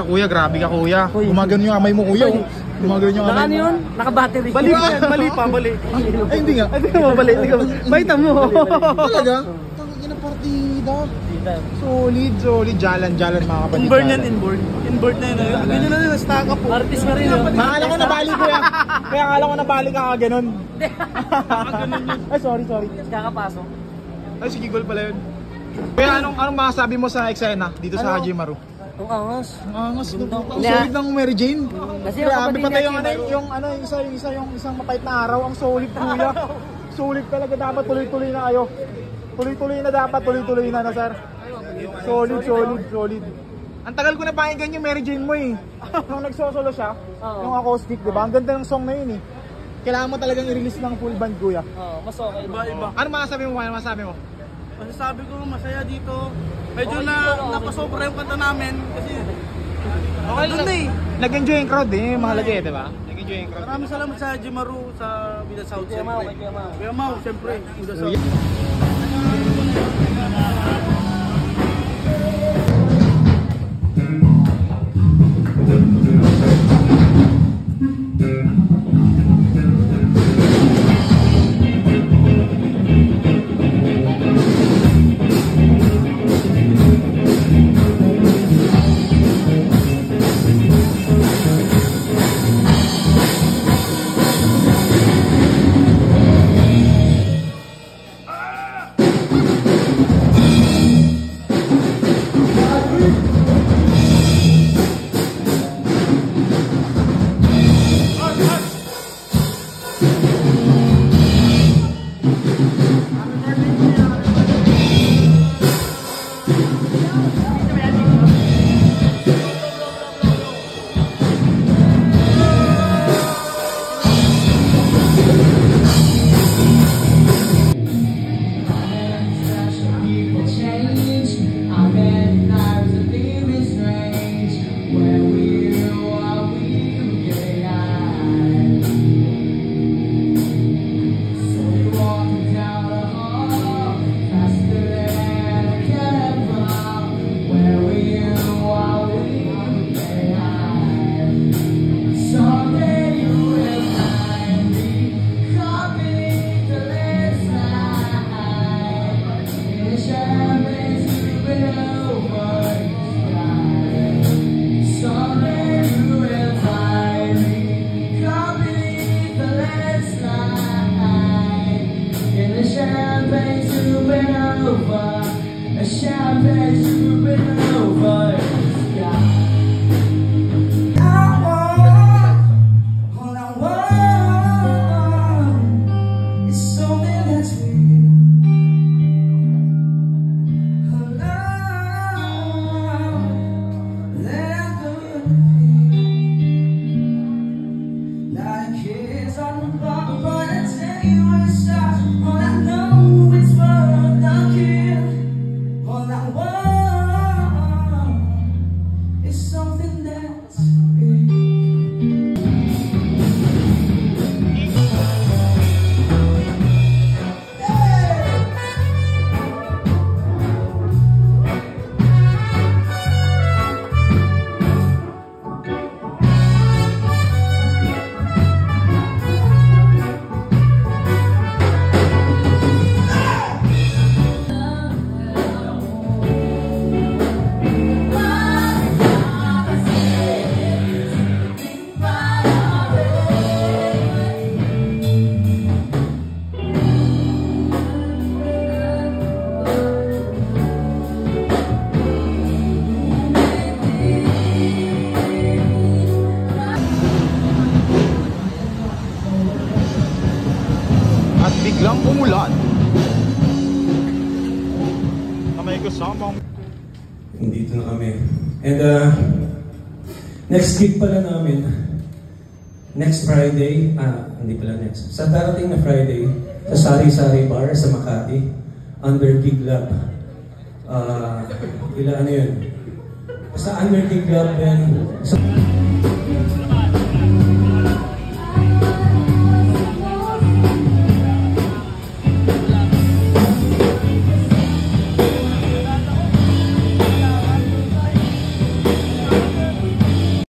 kuya, grabe ka kuya. Gumagano yung kamay mo kuya. Gumagano yung kamay mo. Ano yun? Naka-battery. Bali pa yan, bali pa, bali. Ay hindi nga. Hindi ka mabali, hindi ka. Baita mo. Talaga? Tangin na partida. Solid. Jalan mga kapatid. Inborn yan, inborn. Inborn na yun. Ganyan na rin, stack up po. Artist na rin. Akala ko nabali kuya. Kaya akala ko nabali ka kaganon. Ay sorry. Kakapasok. Ay sige, gol pala yun. Kaya anong masasabi mo sa eksena dito sa Hajimaru? Ang angas. Ang angas. Ang solid ng Mary Jane. Kasi grabe pa tayo yung isang mapait na araw. Ang solid kuya. Solid talaga, dapat tuloy-tuloy na kayo. Tuloy-tuloy na sir. Solid. Ang tagal ko na pakinggan yung Mary Jane mo eh. Nung nagsosolo siya, yung acoustic, diba? Ang ganda ng song na yun eh. Kailangan mo talagang i-release ng full band kuya. Oo, mas okay. Iba. Ano masasabi mo? Masasabi ko, masaya dito. Medyo napasobra yung kanta namin. Kasi, okay lang eh. Nag-enjoy yung crowd eh, mahalaga eh, diba? Nag-enjoy yung crowd. Maraming salamat sa Hajimaru, sa Vida South. Kuya Mau, siyempre. Vida South. biglang umulan. May kasamang Dito na kami. And next week pala namin, next Friday, hindi pala next, sa darating na Friday, sa Sari-Sari Bar sa Makati, under Gig Lab. Ano yun? Basta under Gig Lab yan.